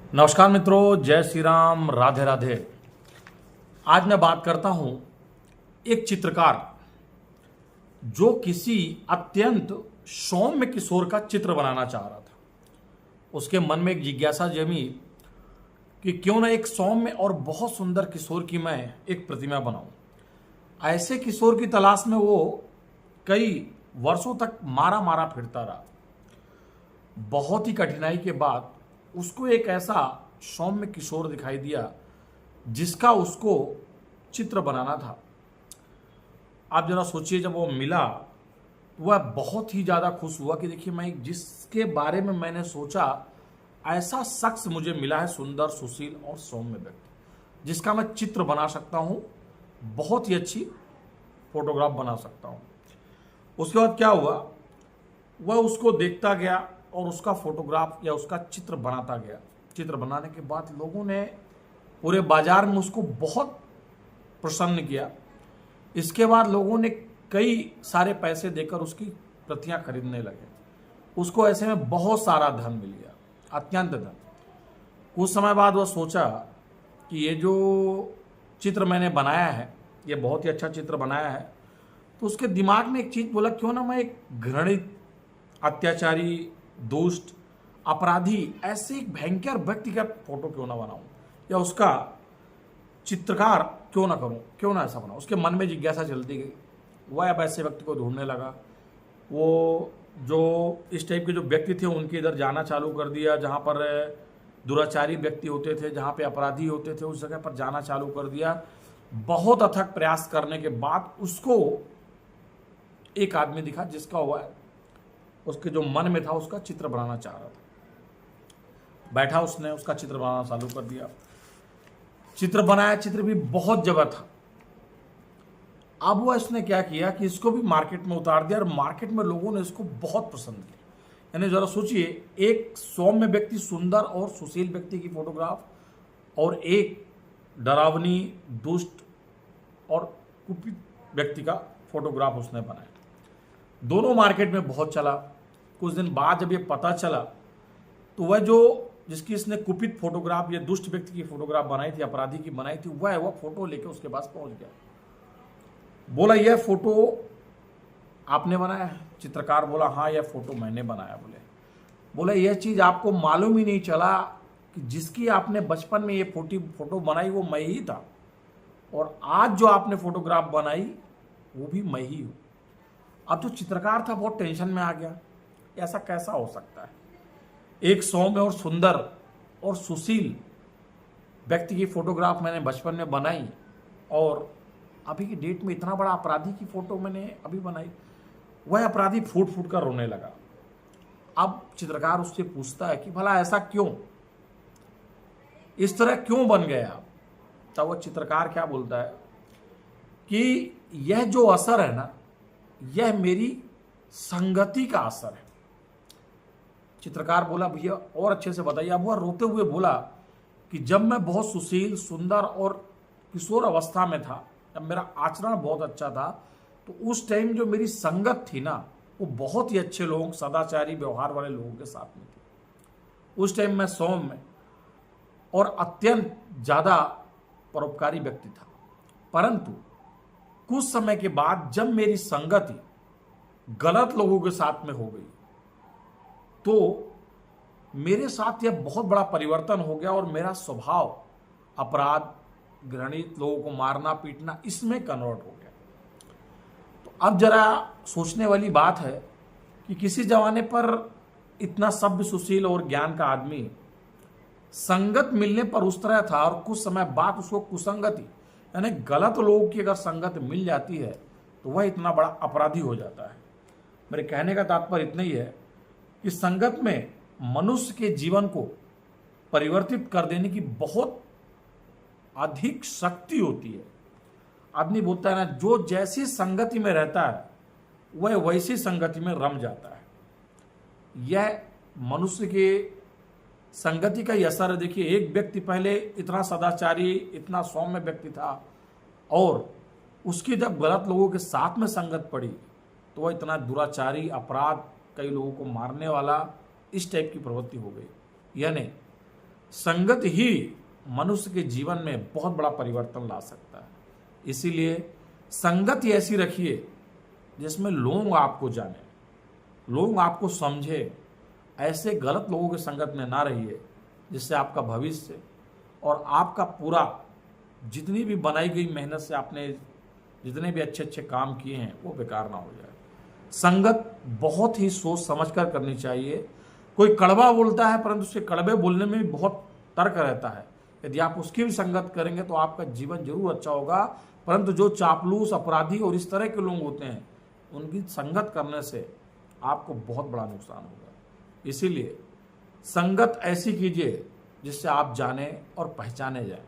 नमस्कार मित्रों, जय श्री राम, राधे राधे। आज मैं बात करता हूं एक चित्रकार जो किसी अत्यंत सौम्य किशोर का चित्र बनाना चाह रहा था। उसके मन में एक जिज्ञासा जमी कि क्यों ना एक सौम्य और बहुत सुंदर किशोर की मैं एक प्रतिमा बनाऊं। ऐसे किशोर की तलाश में वो कई वर्षों तक मारा मारा फिरता रहा। बहुत ही कठिनाई के बाद उसको एक ऐसा सौम्य किशोर दिखाई दिया जिसका उसको चित्र बनाना था। आप जरा सोचिए, जब वो मिला तो वह बहुत ही ज़्यादा खुश हुआ कि देखिए, मैं जिसके बारे में मैंने सोचा ऐसा शख्स मुझे मिला है, सुंदर, सुशील और सौम्य व्यक्ति जिसका मैं चित्र बना सकता हूँ, बहुत ही अच्छी फोटोग्राफ बना सकता हूँ। उसके बाद क्या हुआ, वह उसको देखता गया और उसका फोटोग्राफ या उसका चित्र बनाता गया। चित्र बनाने के बाद लोगों ने पूरे बाजार में उसको बहुत प्रसन्न किया। इसके बाद लोगों ने कई सारे पैसे देकर उसकी प्रतियां खरीदने लगे। उसको ऐसे में बहुत सारा धन मिल गया, अत्यंत धन। कुछ समय बाद वह सोचा कि ये जो चित्र मैंने बनाया है, ये बहुत ही अच्छा चित्र बनाया है। तो उसके दिमाग में एक चीज़ बोला, क्यों ना मैं एक घृणित, अत्याचारी, दुष्ट, अपराधी, ऐसे एक भयंकर व्यक्ति का फोटो क्यों ना बनाऊं, या उसका चित्रकार क्यों ना करूं, क्यों ना ऐसा बनाऊं। उसके मन में जिज्ञासा चलती गई। वह अब ऐसे व्यक्ति को ढूंढने लगा। वो जो इस टाइप के जो व्यक्ति थे उनके इधर जाना चालू कर दिया, जहां पर दुराचारी व्यक्ति होते थे, जहां पे अपराधी होते थे, उस जगह पर जाना चालू कर दिया। बहुत अथक प्रयास करने के बाद उसको एक आदमी दिखा जिसका हुआ है, उसके जो मन में था उसका चित्र बनाना चाह रहा था। बैठा, उसने उसका चित्र बनाना चालू कर दिया। चित्र बनाया, चित्र भी बहुत जगह था। अब वो इसने क्या किया कि इसको भी मार्केट में उतार दिया और मार्केट में लोगों ने इसको बहुत पसंद किया। यानी जरा सोचिए, एक सौम्य व्यक्ति, सुंदर और सुशील व्यक्ति की फोटोग्राफ और एक डरावनी, दुष्ट और कुपित व्यक्ति का फोटोग्राफ उसने बनाया। दोनों मार्केट में बहुत चला। कुछ दिन बाद जब ये पता चला तो वह जिसकी इसने कुपित फोटोग्राफ, ये दुष्ट व्यक्ति की फोटोग्राफ बनाई थी, अपराधी की बनाई थी, वह फोटो लेके उसके पास पहुंच गया। बोला, यह फोटो आपने बनाया है? चित्रकार बोला, हाँ, यह फोटो मैंने बनाया। बोले, यह चीज आपको मालूम ही नहीं चला कि जिसकी आपने बचपन में ये फोटो बनाई वो मैं ही था, और आज जो आपने फोटोग्राफ बनाई वो भी मैं ही हूं। अब जो चित्रकार था बहुत टेंशन में आ गया, ऐसा कैसा हो सकता है? एक सौम्य और सुंदर और सुशील व्यक्ति की फोटोग्राफ मैंने बचपन में बनाई, और अभी की डेट में इतना बड़ा अपराधी की फोटो मैंने अभी बनाई। वह अपराधी फूट फूट कर रोने लगा। अब चित्रकार उससे पूछता है कि भला ऐसा क्यों, इस तरह क्यों बन गए आप? तब वह चित्रकार क्या बोलता है कि यह जो असर है ना, यह मेरी संगति का असर है। चित्रकार बोला, भैया और अच्छे से बताइए। अब वह रोते हुए बोला कि जब मैं बहुत सुशील, सुंदर और किशोर अवस्था में था, जब मेरा आचरण बहुत अच्छा था, तो उस टाइम जो मेरी संगत थी ना, वो बहुत ही अच्छे लोग, सदाचारी व्यवहार वाले लोगों के साथ में थी। उस टाइम मैं सौम्य और अत्यंत ज्यादा परोपकारी व्यक्ति था। परंतु कुछ समय के बाद जब मेरी संगति गलत लोगों के साथ में हो गई, तो मेरे साथ यह बहुत बड़ा परिवर्तन हो गया और मेरा स्वभाव अपराध, घृणित, लोगों को मारना पीटना, इसमें कन्वर्ट हो गया। तो अब जरा सोचने वाली बात है कि किसी जमाने पर इतना सभ्य, सुशील और ज्ञान का आदमी संगत मिलने पर उस तरह था, और कुछ समय बाद उसको कुसंगति, यानी गलत लोगों की अगर संगत मिल जाती है तो वह इतना बड़ा अपराधी हो जाता है। मेरे कहने का तात्पर्य इतना ही है कि संगत में मनुष्य के जीवन को परिवर्तित कर देने की बहुत अधिक शक्ति होती है। आदमी बोलता है ना, जो जैसी संगति में रहता है वह वैसी संगति में रम जाता है। यह मनुष्य के संगति का ही असर है। देखिए, एक व्यक्ति पहले इतना सदाचारी, इतना सौम्य व्यक्ति था, और उसकी जब गलत लोगों के साथ में संगत पड़ी तो वह इतना दुराचारी, अपराध, कई लोगों को मारने वाला, इस टाइप की प्रवृत्ति हो गई। यानी संगत ही मनुष्य के जीवन में बहुत बड़ा परिवर्तन ला सकता है। इसीलिए संगत ही ऐसी रखिए जिसमें लोग आपको जाने, लोग आपको समझे। ऐसे गलत लोगों के संगत में ना रहिए जिससे आपका भविष्य और आपका पूरा जितनी भी बनाई गई मेहनत से आपने जितने भी अच्छे अच्छे काम किए हैं वो बेकार ना हो जाए। संगत बहुत ही सोच समझ कर करनी चाहिए। कोई कड़वा बोलता है परंतु उसके कड़वे बोलने में भी बहुत तर्क रहता है। यदि आप उसकी भी संगत करेंगे तो आपका जीवन जरूर अच्छा होगा, परंतु जो चापलूस, अपराधी और इस तरह के लोग होते हैं उनकी संगत करने से आपको बहुत बड़ा नुकसान होगा। इसीलिए संगत ऐसी कीजिए जिससे आप जाने और पहचाने जाएं।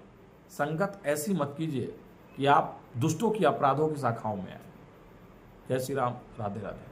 संगत ऐसी मत कीजिए कि आप दुष्टों की, अपराधों की शाखाओं में आए। जय श्री राम, राधे राधे।